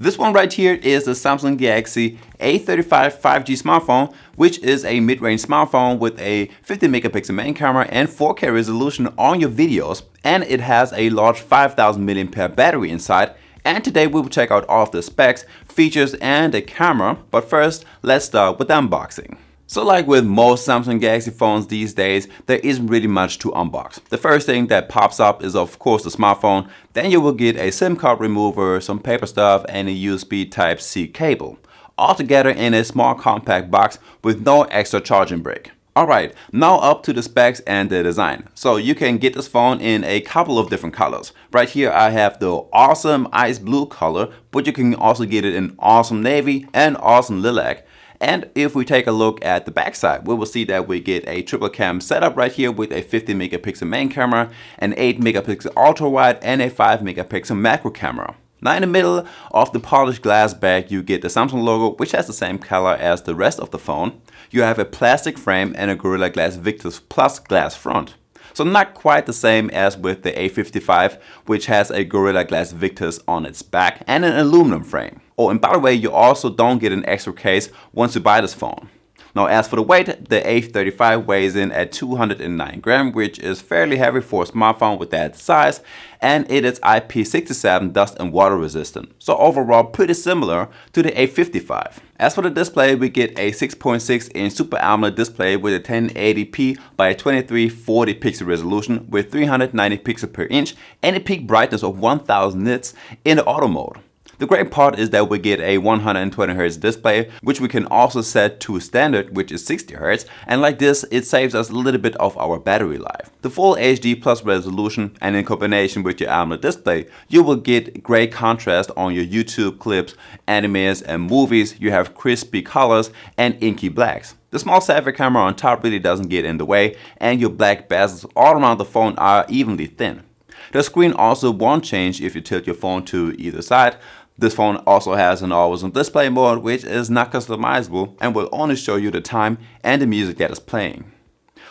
This one right here is the Samsung Galaxy A35 5G smartphone, which is a mid-range smartphone with a 50 megapixel main camera and 4K resolution on your videos, and it has a large 5000 mAh battery inside. And today we will check out all of the specs, features, and the camera, but first let's start with the unboxing. So like with most Samsung Galaxy phones these days, there isn't really much to unbox. The first thing that pops up is of course the smartphone, then you will get a SIM card remover, some paper stuff, and a USB Type-C cable. All together in a small compact box with no extra charging brick. Alright, now up to the specs and the design. So you can get this phone in a couple of different colors. Right here I have the awesome ice blue color, but you can also get it in awesome navy and awesome lilac. And if we take a look at the backside, we will see that we get a triple cam setup right here with a 50 megapixel main camera, an 8 megapixel ultra wide, and a 5 megapixel macro camera. Now in the middle of the polished glass back, you get the Samsung logo, which has the same color as the rest of the phone. You have a plastic frame and a Gorilla Glass Victus Plus glass front. So not quite the same as with the A55, which has a Gorilla Glass Victus on its back and an aluminum frame. Oh, and by the way, you also don't get an extra case once you buy this phone. Now as for the weight, the A35 weighs in at 209 grams, which is fairly heavy for a smartphone with that size, and it is IP67 dust and water resistant. So overall pretty similar to the A55. As for the display, we get a 6.6-inch Super AMOLED display with a 1080p by 2340 pixel resolution with 390 pixels per inch and a peak brightness of 1000 nits in the auto mode. The great part is that we get a 120Hz display, which we can also set to standard, which is 60Hz, and like this it saves us a little bit of our battery life. The full HD plus resolution, and in combination with your AMOLED display, you will get great contrast on your YouTube clips, animes, and movies. You have crispy colors and inky blacks. The small selfie camera on top really doesn't get in the way, and your black bezels all around the phone are evenly thin. The screen also won't change if you tilt your phone to either side. This phone also has an always on display mode, which is not customizable and will only show you the time and the music that is playing.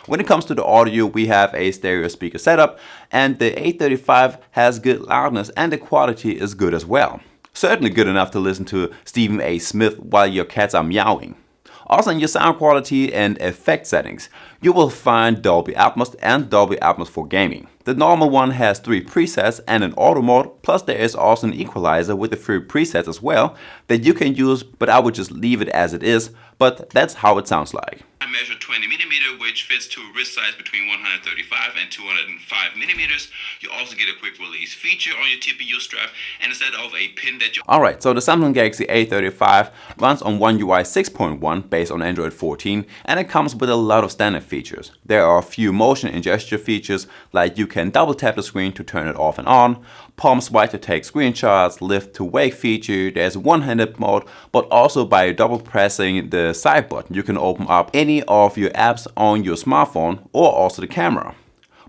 When it comes to the audio, we have a stereo speaker setup, and the A35 has good loudness and the quality is good as well. Certainly good enough to listen to Stephen A. Smith while your cats are meowing. Also in your sound quality and effect settings, you will find Dolby Atmos and Dolby Atmos for gaming. The normal one has 3 presets and an auto mode, plus there is also an equalizer with the 3 presets as well that you can use, but I would just leave it as it is, but that's how it sounds like. I measure 20mm, which fits to a wrist size between 135 and 205mm. You also get a quick release feature on your TPU strap, and instead of a pin that you... Alright, so the Samsung Galaxy A35 runs on OneUI 6.1 based on Android 14, and it comes with a lot of standard features. There are a few motion and gesture features, like you can double tap the screen to turn it off and on, palm swipe to take screenshots, lift to wake feature, there's one-handed mode, but also by double pressing the side button you can open up any of your apps on your smartphone or also the camera.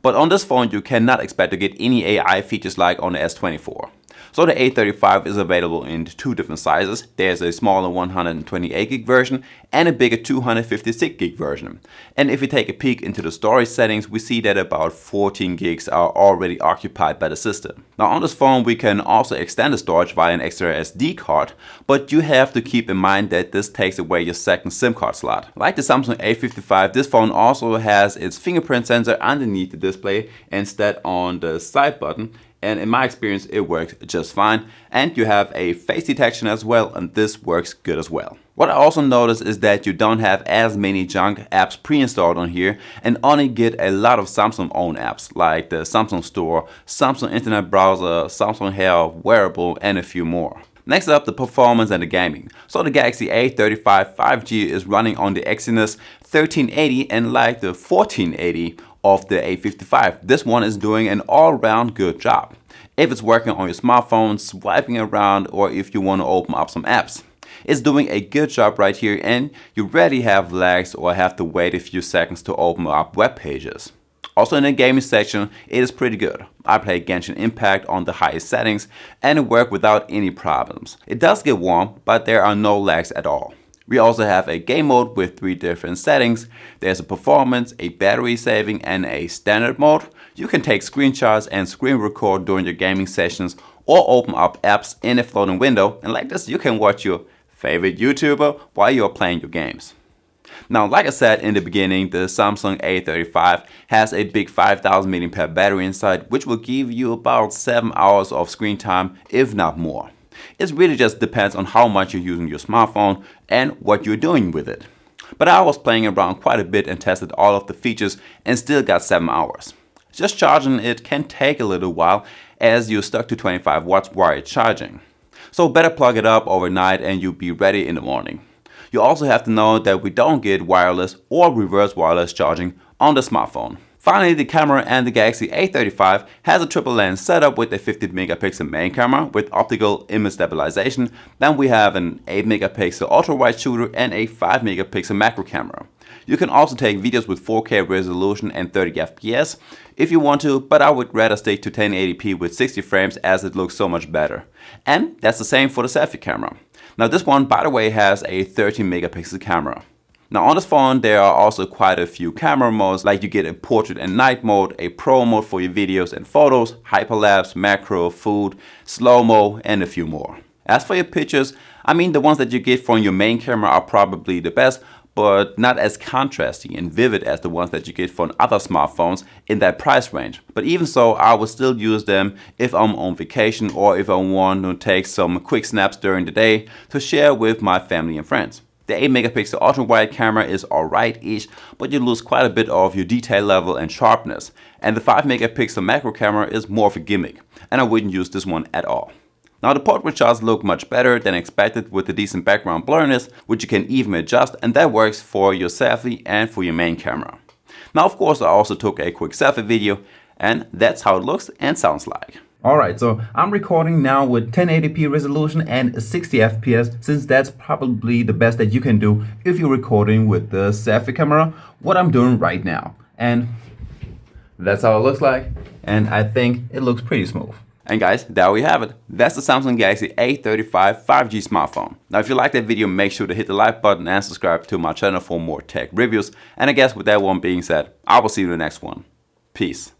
But on this phone you cannot expect to get any AI features like on the S24. So the A35 is available in 2 different sizes. There's a smaller 128GB version and a bigger 256GB version. And if we take a peek into the storage settings, we see that about 14 gigs are already occupied by the system. Now on this phone we can also extend the storage via an extra SD card, but you have to keep in mind that this takes away your second SIM card slot. Like the Samsung A55, this phone also has its fingerprint sensor underneath the display instead on the side button. And in my experience it works just fine, and you have a face detection as well, and this works good as well. What I also noticed is that you don't have as many junk apps pre-installed on here and only get a lot of Samsung owned apps like the Samsung Store, Samsung Internet Browser, Samsung Health, Wearable, and a few more. Next up, the performance and the gaming. So the Galaxy A35 5G is running on the Exynos 1380, and like the 1480 of the A55, this one is doing an all-round good job. If it's working on your smartphone, swiping around, or if you want to open up some apps. It's doing a good job right here, and you rarely have lags or have to wait a few seconds to open up web pages. Also in the gaming section, it is pretty good. I played Genshin Impact on the highest settings and it worked without any problems. It does get warm, but there are no lags at all. We also have a game mode with 3 different settings. There's a performance, a battery saving, and a standard mode. You can take screenshots and screen record during your gaming sessions or open up apps in a floating window, and like this you can watch your favorite YouTuber while you're playing your games. Now, like I said in the beginning, the Samsung A35 has a big 5000 mAh battery inside, which will give you about 7 hours of screen time, if not more. It really just depends on how much you're using your smartphone and what you're doing with it. But I was playing around quite a bit and tested all of the features and still got 7 hours. Just charging it can take a little while as you're stuck to 25 watts while it's charging. So better plug it up overnight and you'll be ready in the morning. You also have to know that we don't get wireless or reverse wireless charging on the smartphone. Finally, the camera and the Galaxy A35 has a triple lens setup with a 50 megapixel main camera with optical image stabilization. Then we have an 8 megapixel ultra wide shooter and a 5 megapixel macro camera. You can also take videos with 4K resolution and 30 FPS if you want to, but I would rather stick to 1080p with 60 frames as it looks so much better. And that's the same for the selfie camera. Now this one, by the way, has a 13 megapixel camera. Now on this phone there are also quite a few camera modes, like you get a portrait and night mode, a pro mode for your videos and photos, hyperlapse, macro, food, slow-mo, and a few more. As for your pictures, I mean the ones that you get from your main camera are probably the best, but not as contrasty and vivid as the ones that you get from other smartphones in that price range. But even so, I would still use them if I'm on vacation or if I want to take some quick snaps during the day to share with my family and friends. The 8 megapixel ultra wide camera is alright-ish, but you lose quite a bit of your detail level and sharpness. And the 5 megapixel macro camera is more of a gimmick, and I wouldn't use this one at all. Now the portrait shots look much better than expected with a decent background blurriness, which you can even adjust, and that works for your selfie and for your main camera. Now of course I also took a quick selfie video, and that's how it looks and sounds like. Alright, so I'm recording now with 1080p resolution and 60 FPS, since that's probably the best that you can do if you're recording with the selfie camera, what I'm doing right now. And that's how it looks like, and I think it looks pretty smooth. And guys, there we have it. That's the Samsung Galaxy A35 5G smartphone. Now if you like that video, make sure to hit the like button and subscribe to my channel for more tech reviews. And I guess with that one being said, I will see you in the next one. Peace.